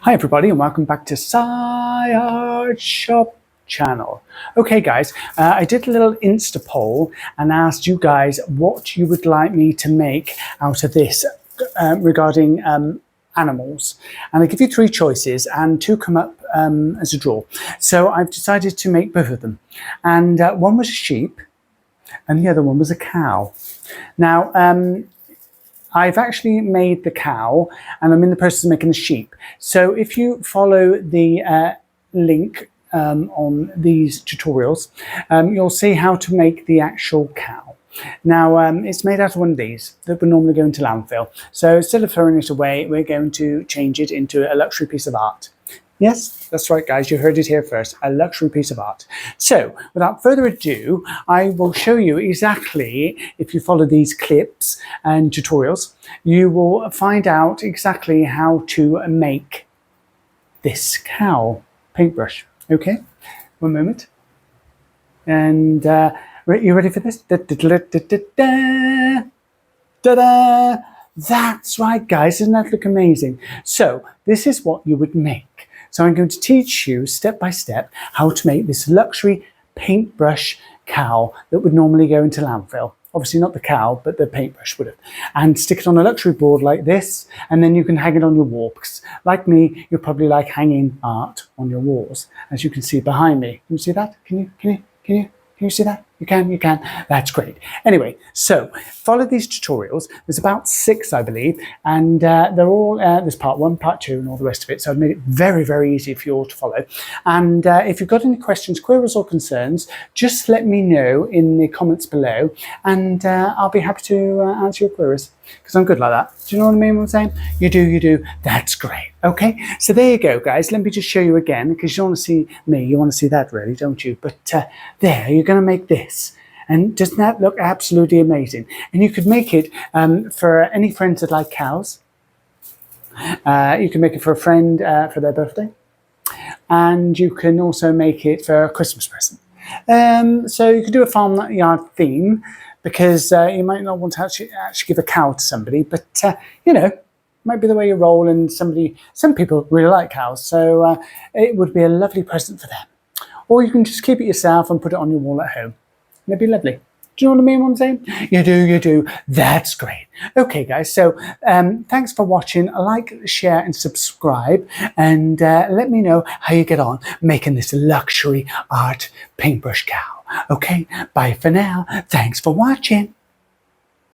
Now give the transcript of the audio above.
Hi everybody and welcome back to Art Shop channel. Okay guys, I did a little Insta poll and asked you guys what you would like me to make out of this regarding animals, and I give you three choices and two come up as a draw. So I've decided to make both of them, and one was a sheep and the other one was a cow. Now I've actually made the cow and I'm in the process of making the sheep. So if you follow the link on these tutorials, you'll see how to make the actual cow. Now it's made out of one of these that would normally go into landfill. So instead of throwing it away, we're going to change it into a luxury piece of art. Yes, that's right guys, you heard it here first, a luxury piece of art. So without further ado, I will show you exactly, if you follow these clips and tutorials, you will find out exactly how to make this cow paintbrush. Okay, one moment. And you ready for this? Da-da! That's right guys, doesn't that look amazing? So this is what you would make. So I'm going to teach you step by step how to make this luxury paintbrush cow that would normally go into landfill. Obviously not the cow, but the paintbrush would have. And stick it on a luxury board like this, and then you can hang it on your wall. Because like me, you're probably like hanging art on your walls, as you can see behind me. Can you see that? Can you see that? You can. That's great. Anyway, so follow these tutorials. There's about 6, I believe, and they're all, there's part 1, part 2, and all the rest of it. So I've made it very, very easy for you all to follow. And if you've got any questions, queries, or concerns, just let me know in the comments below, and I'll be happy to answer your queries, because I'm good like that. Do you know what I mean what I'm saying? You do. That's great. Okay, so there you go, guys. Let me just show you again, because you want to see me. You want to see that, really, don't you? But there, you're going to make this. And doesn't that look absolutely amazing? And you could make it for any friends that like cows. You can make it for a friend for their birthday. And you can also make it for a Christmas present. So you could do a farmyard theme, because you might not want to actually give a cow to somebody, but you know, it might be the way you roll, and some people really like cows, so it would be a lovely present for them. Or you can just keep it yourself and put it on your wall at home. It'd be lovely. Do you know what I mean, what I'm saying? You do. That's great. Okay, guys, so thanks for watching. Like, share, and subscribe. And let me know how you get on making this luxury art paintbrush cow. Okay, bye for now. Thanks for watching.